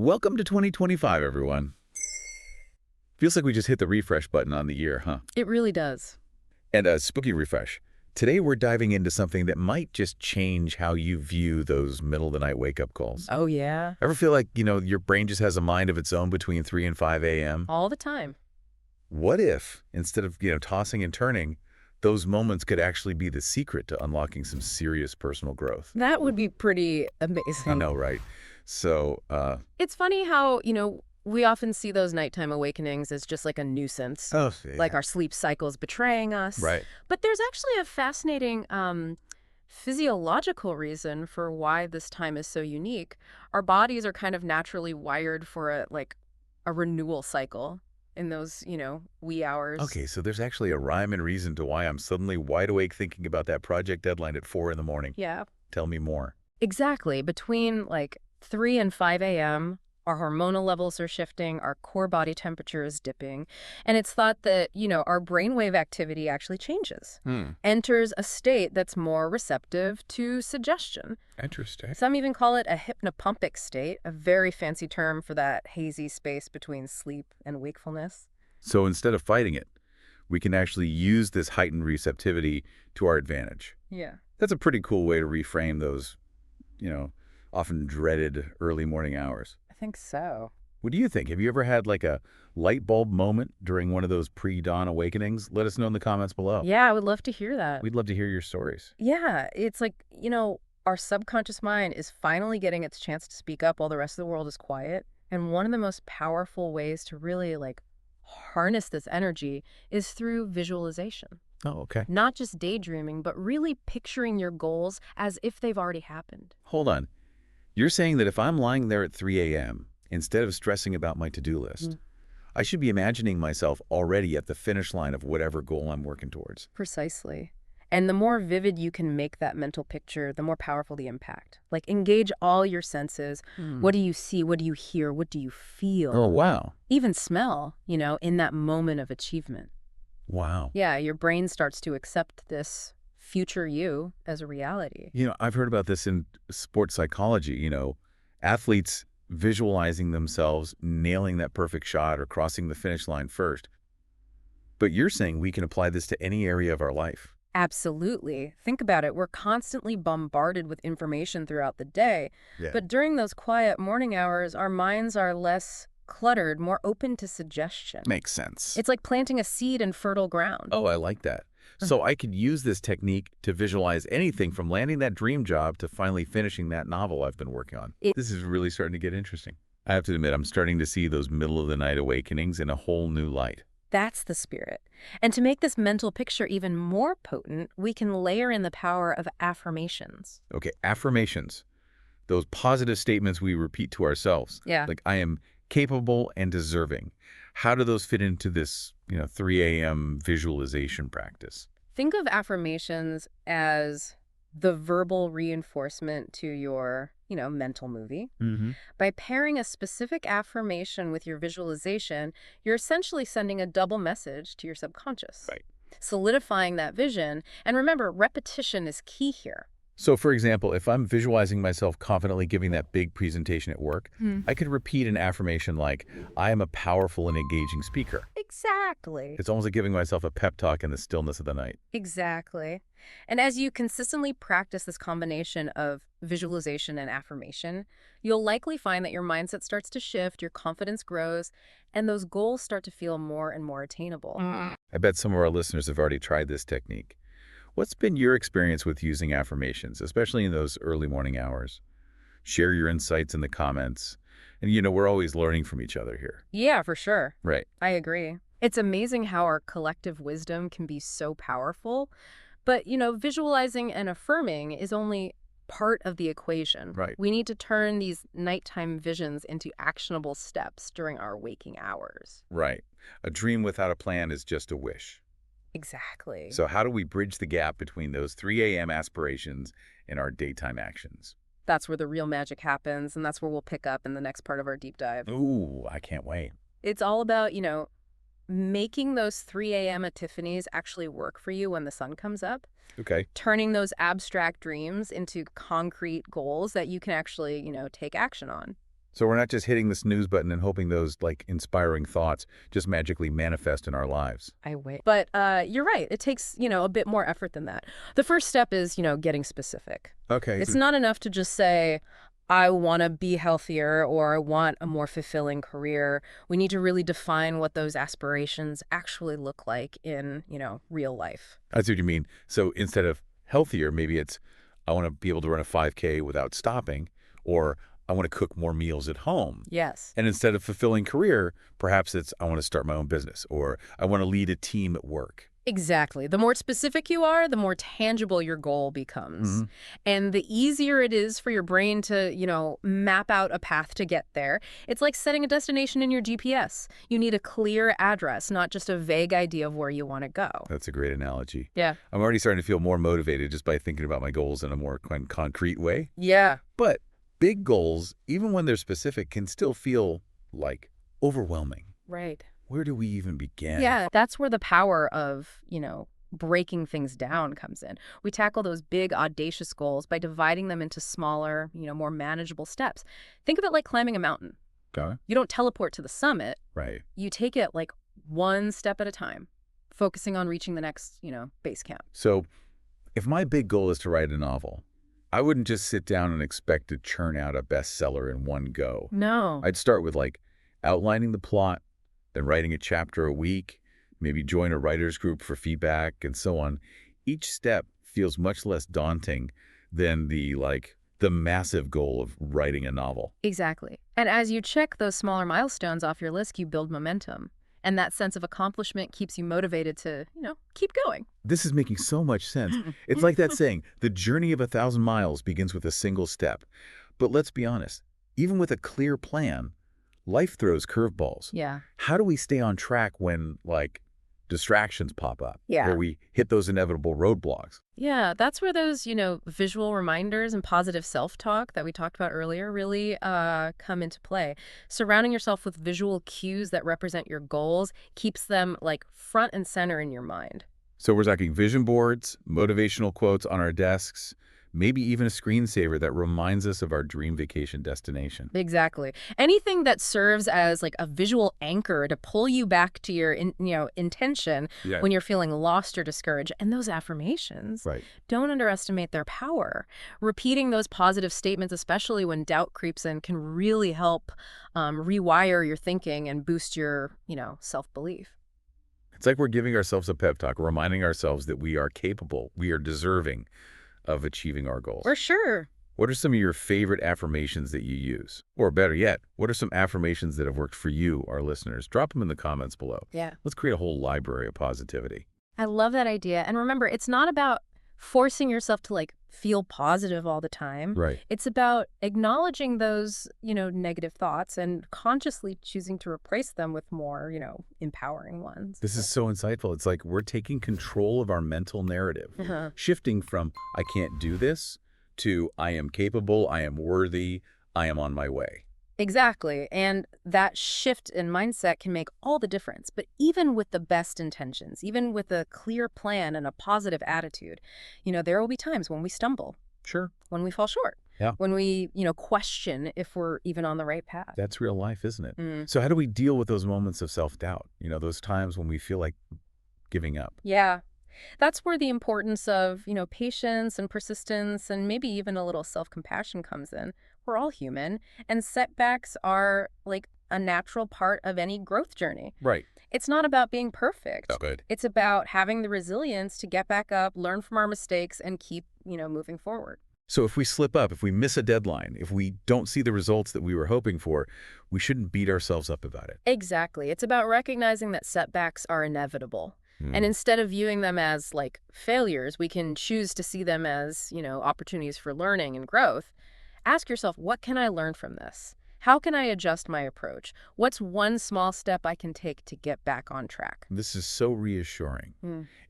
Welcome to 2025, everyone. Feels like we just hit the refresh button on the year, huh? It really does. And a spooky refresh. Today we're diving into something that might just change how you view those middle-of-the-night wake-up calls. Oh, yeah. Ever feel like, your brain just has a mind of its own between 3 and 5 a.m.? All the time. What if, instead of, tossing and turning, those moments could actually be the secret to unlocking some serious personal growth? That would be pretty amazing. I know, right? So, It's funny how, we often see those nighttime awakenings as just like a nuisance, oh, yeah. like our sleep cycles betraying us. Right. But there's actually a fascinating physiological reason for why this time is so unique. Our bodies are kind of naturally wired for a renewal cycle in those, wee hours. Okay, so there's actually a rhyme and reason to why I'm suddenly wide awake thinking about that project deadline at 4 in the morning. Yeah. Tell me more. Exactly. Between 3 and 5 a.m., our hormonal levels are shifting, our core body temperature is dipping, and it's thought that, our brainwave activity actually changes, enters a state that's more receptive to suggestion. Interesting. Some even call it a hypnopompic state, a very fancy term for that hazy space between sleep and wakefulness. So instead of fighting it, we can actually use this heightened receptivity to our advantage. Yeah. That's a pretty cool way to reframe those, often dreaded early morning hours. I think so. What do you think? Have you ever had a light bulb moment during one of those pre-dawn awakenings? Let us know in the comments below. Yeah, I would love to hear that. We'd love to hear your stories. Yeah, it's our subconscious mind is finally getting its chance to speak up while the rest of the world is quiet. And one of the most powerful ways to really harness this energy is through visualization. Oh, okay. Not just daydreaming, but really picturing your goals as if they've already happened. Hold on. You're saying that if I'm lying there at 3 a.m., instead of stressing about my to-do list, I should be imagining myself already at the finish line of whatever goal I'm working towards. Precisely. And the more vivid you can make that mental picture, the more powerful the impact. Engage all your senses. What do you see? What do you hear? What do you feel? Oh, wow. Even smell, in that moment of achievement. Wow. Yeah, your brain starts to accept this future you as a reality. I've heard about this in sports psychology, athletes visualizing themselves nailing that perfect shot or crossing the finish line first. But you're saying we can apply this to any area of our life. Absolutely. Think about it. We're constantly bombarded with information throughout the day. Yeah. But during those quiet morning hours, our minds are less cluttered, more open to suggestion. Makes sense. It's like planting a seed in fertile ground. Oh, I like that. So I could use this technique to visualize anything from landing that dream job to finally finishing that novel I've been working on. This is really starting to get interesting. I have to admit, I'm starting to see those middle-of-the-night awakenings in a whole new light. That's the spirit. And to make this mental picture even more potent, we can layer in the power of affirmations. Okay, affirmations. Those positive statements we repeat to ourselves. Yeah. Like, I am capable and deserving. How do those fit into this, 3 a.m. visualization practice? Think of affirmations as the verbal reinforcement to your, mental movie. By pairing a specific affirmation with your visualization, you're essentially sending a double message to your subconscious. Right. Solidifying that vision. And remember, repetition is key here. So, for example, if I'm visualizing myself confidently giving that big presentation at work, I could repeat an affirmation like, I am a powerful and engaging speaker. Exactly. It's almost like giving myself a pep talk in the stillness of the night. Exactly. And as you consistently practice this combination of visualization and affirmation, you'll likely find that your mindset starts to shift, your confidence grows, and those goals start to feel more and more attainable. I bet some of our listeners have already tried this technique. What's been your experience with using affirmations, especially in those early morning hours? Share your insights in the comments. And, we're always learning from each other here. Yeah, for sure. Right. I agree. It's amazing how our collective wisdom can be so powerful. But, visualizing and affirming is only part of the equation. Right. We need to turn these nighttime visions into actionable steps during our waking hours. Right. A dream without a plan is just a wish. Exactly. So how do we bridge the gap between those 3 a.m. aspirations and our daytime actions? That's where the real magic happens, and that's where we'll pick up in the next part of our deep dive. Ooh, I can't wait. It's all about, making those 3 a.m. epiphanies actually work for you when the sun comes up. Okay. Turning those abstract dreams into concrete goals that you can actually, take action on. So we're not just hitting the snooze button and hoping those, like, inspiring thoughts just magically manifest in our lives. I wait. But you're right. It takes, a bit more effort than that. The first step is, getting specific. Okay. It's not enough to just say, I want to be healthier or I want a more fulfilling career. We need to really define what those aspirations actually look like in, real life. I see what you mean. So instead of healthier, maybe it's, I want to be able to run a 5K without stopping, or I want to cook more meals at home. Yes. And instead of fulfilling career, perhaps it's, I want to start my own business, or I want to lead a team at work. Exactly. The more specific you are, the more tangible your goal becomes. And the easier it is for your brain to, map out a path to get there. It's like setting a destination in your GPS. You need a clear address, not just a vague idea of where you want to go. That's a great analogy. Yeah. I'm already starting to feel more motivated just by thinking about my goals in a more concrete way. Yeah. But big goals, even when they're specific, can still feel like overwhelming. Right. Where do we even begin? Yeah, that's where the power of, breaking things down comes in. We tackle those big, audacious goals by dividing them into smaller, more manageable steps. Think of it like climbing a mountain. Okay. You don't teleport to the summit. Right. You take it like one step at a time, focusing on reaching the next, base camp. So if my big goal is to write a novel, I wouldn't just sit down and expect to churn out a bestseller in one go. No. I'd start with, like, outlining the plot, then writing a chapter a week, maybe join a writer's group for feedback, and so on. Each step feels much less daunting than the massive goal of writing a novel. Exactly. And as you check those smaller milestones off your list, you build momentum. And that sense of accomplishment keeps you motivated to, keep going. This is making so much sense. It's like that saying, the journey of 1,000 miles begins with a single step. But let's be honest, even with a clear plan, life throws curveballs. Yeah. How do we stay on track when, distractions pop up? Yeah. Or we hit those inevitable roadblocks? Yeah, that's where those, visual reminders and positive self-talk that we talked about earlier really come into play. Surrounding yourself with visual cues that represent your goals keeps them, front and center in your mind. So we're talking vision boards, motivational quotes on our desks, maybe even a screensaver that reminds us of our dream vacation destination. Exactly. Anything that serves as a visual anchor to pull you back to your intention when you're feeling lost or discouraged. And those affirmations, Right. don't underestimate their power. Repeating those positive statements, especially when doubt creeps in, can really help rewire your thinking and boost your, self-belief. It's like we're giving ourselves a pep talk, reminding ourselves that we are capable, we are deserving of achieving our goals. For sure. What are some of your favorite affirmations that you use? Or better yet, what are some affirmations that have worked for you, our listeners? Drop them in the comments below. Yeah. Let's create a whole library of positivity. I love that idea. And remember, it's not about forcing yourself to feel positive all the time. Right. It's about acknowledging those, negative thoughts and consciously choosing to replace them with more, empowering ones. This is so insightful. It's like we're taking control of our mental narrative, shifting from I can't do this to I am capable, I am worthy, I am on my way. Exactly. And that shift in mindset can make all the difference. But even with the best intentions, even with a clear plan and a positive attitude, there will be times when we stumble. Sure. When we fall short. Yeah. When we, question if we're even on the right path. That's real life, isn't it? So how do we deal with those moments of self-doubt? Those times when we feel like giving up? Yeah. That's where the importance of, patience and persistence and maybe even a little self-compassion comes in. We're all human, and setbacks are a natural part of any growth journey. Right. It's not about being perfect. Oh, good. It's about having the resilience to get back up, learn from our mistakes, and keep, moving forward. So if we slip up, if we miss a deadline, if we don't see the results that we were hoping for, we shouldn't beat ourselves up about it. Exactly. It's about recognizing that setbacks are inevitable. And instead of viewing them as failures, we can choose to see them as, opportunities for learning and growth. Ask yourself, what can I learn from this? How can I adjust my approach? What's one small step I can take to get back on track? This is so reassuring.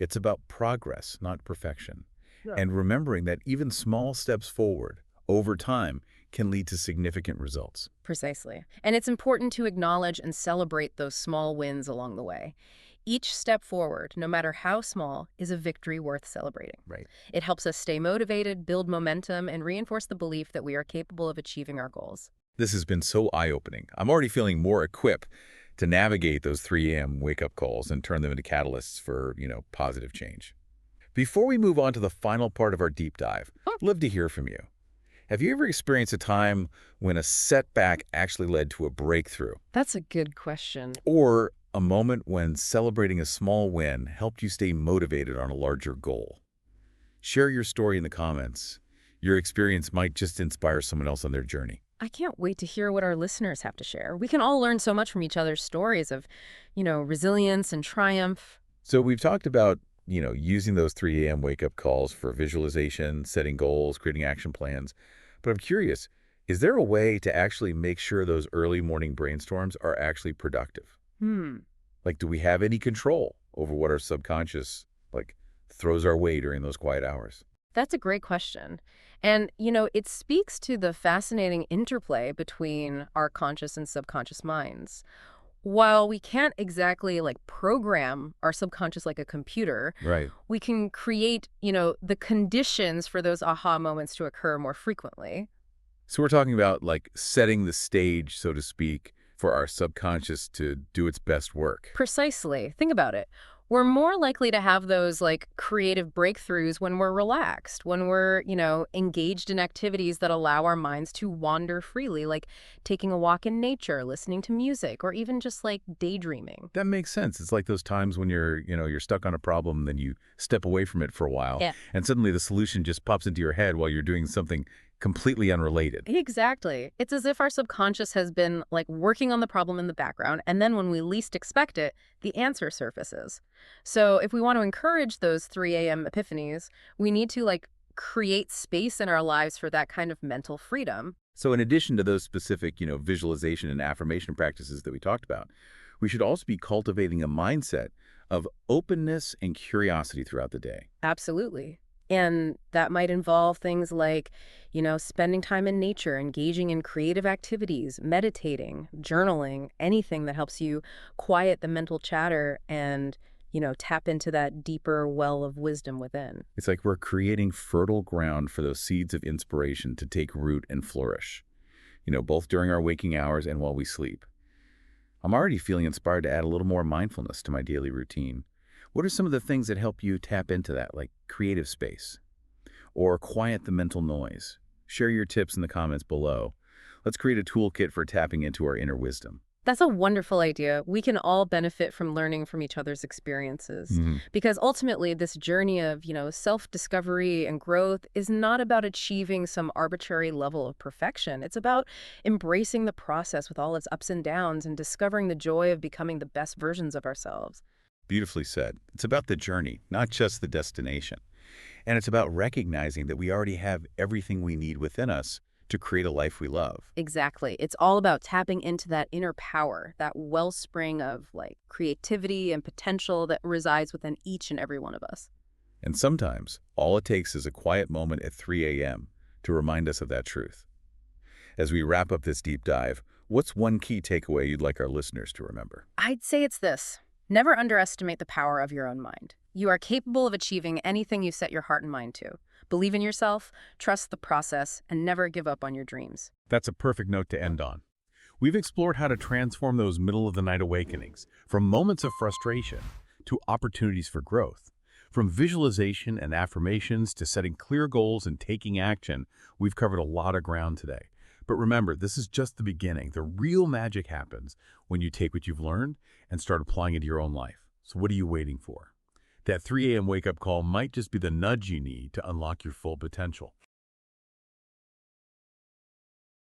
It's about progress, not perfection. Yeah. And remembering that even small steps forward over time can lead to significant results. Precisely. And it's important to acknowledge and celebrate those small wins along the way. Each step forward, no matter how small, is a victory worth celebrating. Right. It helps us stay motivated, build momentum, and reinforce the belief that we are capable of achieving our goals. This has been so eye-opening. I'm already feeling more equipped to navigate those 3 a.m. wake-up calls and turn them into catalysts for, positive change. Before we move on to the final part of our deep dive, I'd love to hear from you. Have you ever experienced a time when a setback actually led to a breakthrough? That's a good question. Or a moment when celebrating a small win helped you stay motivated on a larger goal? Share your story in the comments. Your experience might just inspire someone else on their journey. I can't wait to hear what our listeners have to share. We can all learn so much from each other's stories of, resilience and triumph. So we've talked about, using those 3 a.m. wake-up calls for visualization, setting goals, creating action plans. But I'm curious, is there a way to actually make sure those early morning brainstorms are actually productive? Like, do we have any control over what our subconscious, throws our way during those quiet hours? That's a great question. And, it speaks to the fascinating interplay between our conscious and subconscious minds. While we can't exactly program our subconscious like a computer, Right. we can create, the conditions for those aha moments to occur more frequently. So we're talking about, setting the stage, so to speak, for our subconscious to do its best work. Precisely. Think about it. We're more likely to have those creative breakthroughs when we're relaxed, when we're, engaged in activities that allow our minds to wander freely, like taking a walk in nature, listening to music, or even just daydreaming. That makes sense. It's like those times when you're stuck on a problem, then you step away from it for a while, Yeah. and suddenly the solution just pops into your head while you're doing something completely unrelated. Exactly. It's as if our subconscious has been working on the problem in the background, and then when we least expect it, the answer surfaces. So if we want to encourage those 3 a.m. epiphanies, we need to create space in our lives for that kind of mental freedom. So in addition to those specific, visualization and affirmation practices that we talked about, we should also be cultivating a mindset of openness and curiosity throughout the day. Absolutely. And that might involve things like, spending time in nature, engaging in creative activities, meditating, journaling, anything that helps you quiet the mental chatter and, tap into that deeper well of wisdom within. It's like we're creating fertile ground for those seeds of inspiration to take root and flourish, both during our waking hours and while we sleep. I'm already feeling inspired to add a little more mindfulness to my daily routine. What are some of the things that help you tap into that, like creative space? Or quiet the mental noise? Share your tips in the comments below. Let's create a toolkit for tapping into our inner wisdom. That's a wonderful idea. We can all benefit from learning from each other's experiences. Because ultimately, this journey of, self-discovery and growth is not about achieving some arbitrary level of perfection. It's about embracing the process with all its ups and downs and discovering the joy of becoming the best versions of ourselves. Beautifully said. It's about the journey, not just the destination. And it's about recognizing that we already have everything we need within us to create a life we love. Exactly. It's all about tapping into that inner power, that wellspring of creativity and potential that resides within each and every one of us. And sometimes, all it takes is a quiet moment at 3 a.m. to remind us of that truth. As we wrap up this deep dive, what's one key takeaway you'd like our listeners to remember? I'd say it's this. Never underestimate the power of your own mind. You are capable of achieving anything you set your heart and mind to. Believe in yourself, trust the process, and never give up on your dreams. That's a perfect note to end on. We've explored how to transform those middle-of-the-night awakenings from moments of frustration to opportunities for growth. From visualization and affirmations to setting clear goals and taking action, we've covered a lot of ground today. But remember, this is just the beginning. The real magic happens when you take what you've learned and start applying it to your own life. So what are you waiting for? That 3 a.m. wake-up call might just be the nudge you need to unlock your full potential.